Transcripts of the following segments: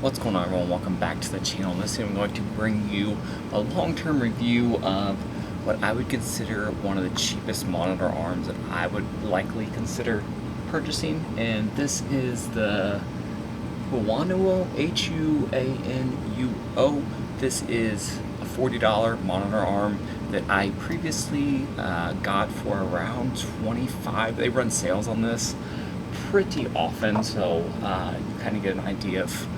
What's going on, everyone? Welcome back to the channel. This time I'm going to bring you a long-term review of what I would consider one of the cheapest monitor arms that I would likely consider purchasing, and this is the Huanuo, Huanuo. This is a $40 monitor arm that I previously got for around $25. They run sales on this pretty often, so you kind of get an idea of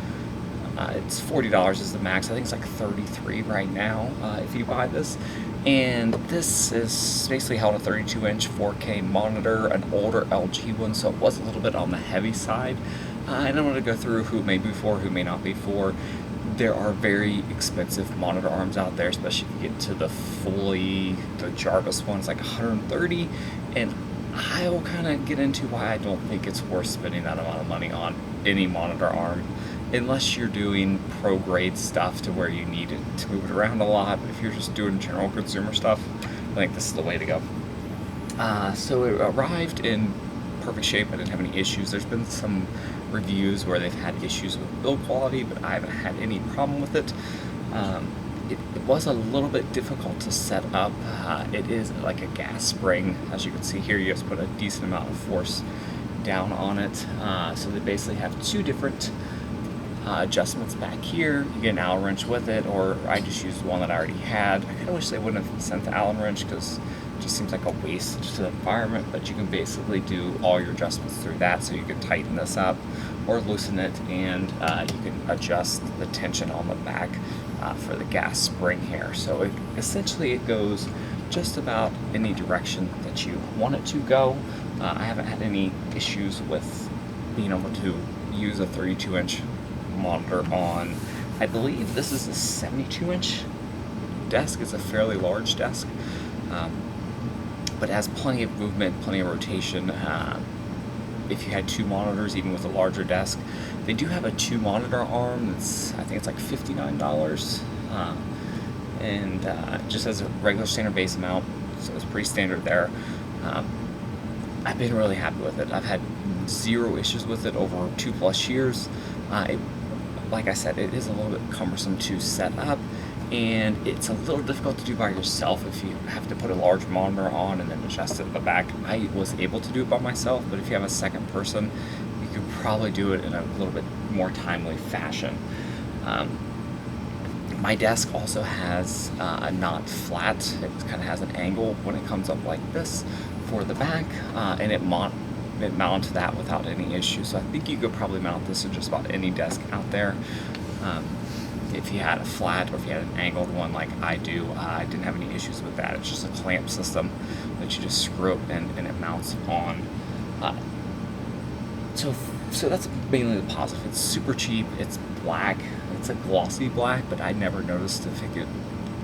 it's $40 is the max. I think it's like $33 right now if you buy this. And this is basically held a 32-inch 4K monitor, an older LG one, so it was a little bit on the heavy side. And I'm going to go through who may be for, who may not be for. There are very expensive monitor arms out there, especially if you get to the Jarvis one, it's like $130, and I will kind of get into why I don't think it's worth spending that amount of money on any monitor arm, unless you're doing pro grade stuff to where you need it to move it around a lot. But if you're just doing general consumer stuff, I think this is the way to go. So it arrived in perfect shape. I didn't have any issues. There's been some reviews where they've had issues with build quality, but I haven't had any problem with it. It was a little bit difficult to set up. It is like a gas spring. As you can see here, you have to put a decent amount of force down on it. So they basically have two different adjustments back here. You get an Allen wrench with it, or I just used the one that I already had. I kind of wish they wouldn't have sent the Allen wrench because it just seems like a waste to the environment, but you can basically do all your adjustments through that, so you can tighten this up or loosen it, and you can adjust the tension on the back for the gas spring here. So essentially it goes just about any direction that you want it to go. I haven't had any issues with being able to use a 32-inch monitor on, I believe this is a 72-inch desk. It's a fairly large desk, but it has plenty of movement, plenty of rotation. If you had two monitors, even with a larger desk, they do have a 2-monitor arm that's, I think it's like $59, and just has a regular standard base mount, so it's pretty standard there. I've been really happy with it. I've had zero issues with it over 2+ years. Like I said, it is a little bit cumbersome to set up, and it's a little difficult to do by yourself if you have to put a large monitor on and then adjust it at the back. I was able to do it by myself, but if you have a second person, you could probably do it in a little bit more timely fashion. My desk also has a not flat. It kind of has an angle when it comes up like this for the back, and it mounts that without any issue. So I think you could probably mount this to just about any desk out there. If you had a flat or if you had an angled one like I do, I didn't have any issues with that. It's just a clamp system that you just screw up and it mounts on. So that's mainly the positive. It's super cheap. It's black. It's a glossy black, but I never noticed if it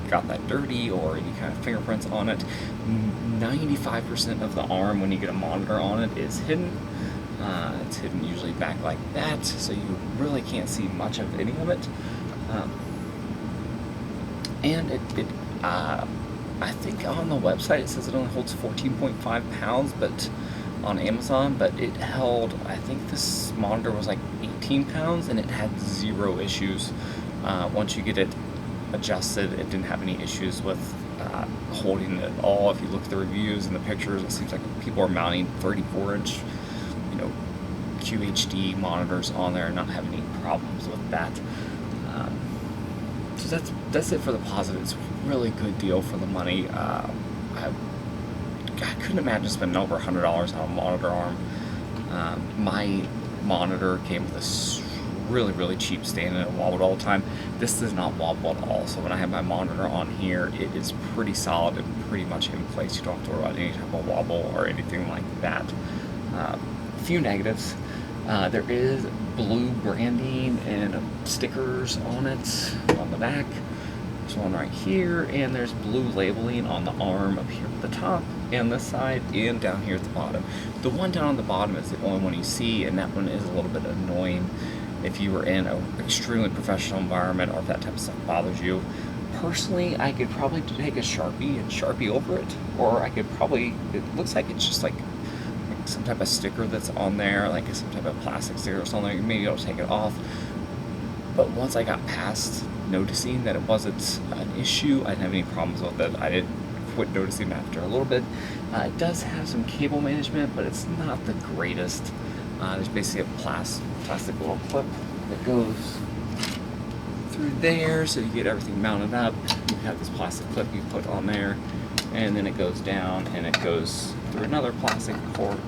got that dirty or any kind of fingerprints on it. 95% of the arm, when you get a monitor on it, is hidden. It's hidden usually back like that, so you really can't see much of any of it. And I think on the website it says it only holds 14.5 pounds, but on Amazon, but it held, I think this monitor was like 18 pounds, and it had zero issues. Once you get it adjusted, it didn't have any issues with holding it at all. If you look at the reviews and the pictures, it seems like people are mounting 34-inch, QHD monitors on there and not having any problems with that. So that's it for the positive. It's a really good deal for the money. I couldn't imagine spending over $100 on a monitor arm. My monitor came with this really cheap stand, and it wobbled all the time. This does not wobble at all, so when I have my monitor on here, it is pretty solid and pretty much in place. You don't have to worry about any type of wobble or anything like that. A few negatives. There is blue branding and stickers on it on the back. There's one right here, and there's blue labeling on the arm up here at the top and this side and down here at the bottom. The one down on the bottom is the only one you see, and that one is a little bit annoying if you were in an extremely professional environment or if that type of stuff bothers you. Personally, I could probably take a Sharpie and Sharpie over it, or I could probably, it looks like it's just like some type of sticker that's on there, like some type of plastic sticker or something. Maybe I'll take it off. But once I got past noticing that it wasn't an issue, I didn't have any problems with it. I did quit noticing after a little bit. It does have some cable management, but it's not the greatest. There's basically a plastic little clip that goes through there, so you get everything mounted up. You have this plastic clip you put on there, and then it goes down and it goes through another plastic cord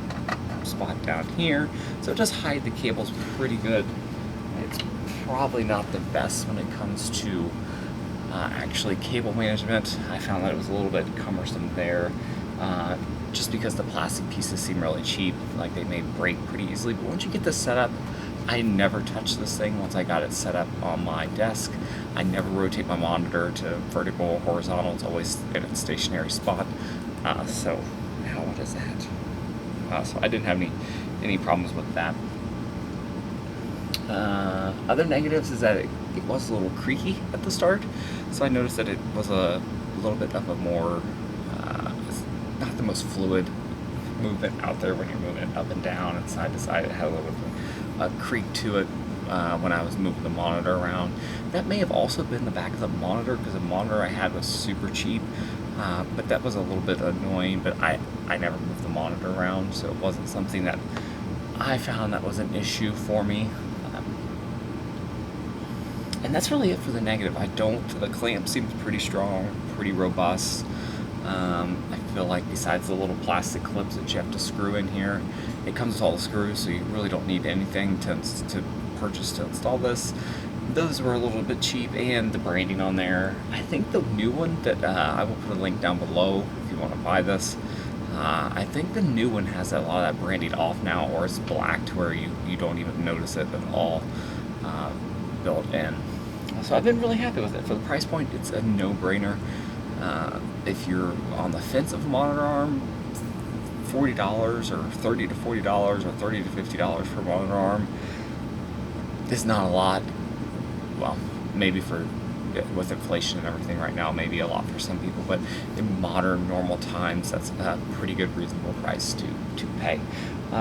spot down here. So it does hide the cables pretty good. It's probably not the best when it comes to actually cable management. I found that it was a little bit cumbersome there, just because the plastic pieces seem really cheap, like they may break pretty easily. But once you get this set up, I never touch this thing once I got it set up on my desk. I never rotate my monitor to vertical or horizontal. It's always in its stationary spot. So now what is that? So I didn't have any problems with that. Other negatives is that it was a little creaky at the start. So I noticed that it was a little bit of a more, not the most fluid movement out there when you're moving it up and down and side to side. It had a little bit of a creak to it when I was moving the monitor around. That may have also been the back of the monitor, because the monitor I had was super cheap, but that was a little bit annoying. But I never moved the monitor around, so it wasn't something that I found that was an issue for me. And that's really it for the negative. The clamp seems pretty strong, pretty robust. I feel like besides the little plastic clips that you have to screw in here, it comes with all the screws, so you really don't need anything to purchase to install this. Those were a little bit cheap, and the branding on there. I think the new one that I will put a link down below if you want to buy this. I think the new one has a lot of that branding off now, or it's black to where you don't even notice it at all, built in. So I've been really happy with it. For the price point, it's a no-brainer. If you're on the fence of a monitor arm, $40 or $30 to $40 or $30 to $50 for a monitor arm is not a lot. Well, maybe with inflation and everything right now, maybe a lot for some people, but in modern, normal times, that's a pretty good, reasonable price to pay.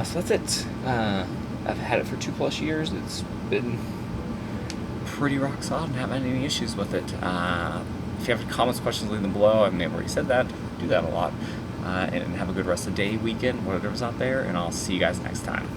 So that's it. I've had it for 2+ years. It's been pretty rock solid and haven't had any issues with it. If you have comments, questions, leave them below. I mean, I've already said that. I do that a lot. And have a good rest of the day, weekend, whatever's out there, and I'll see you guys next time.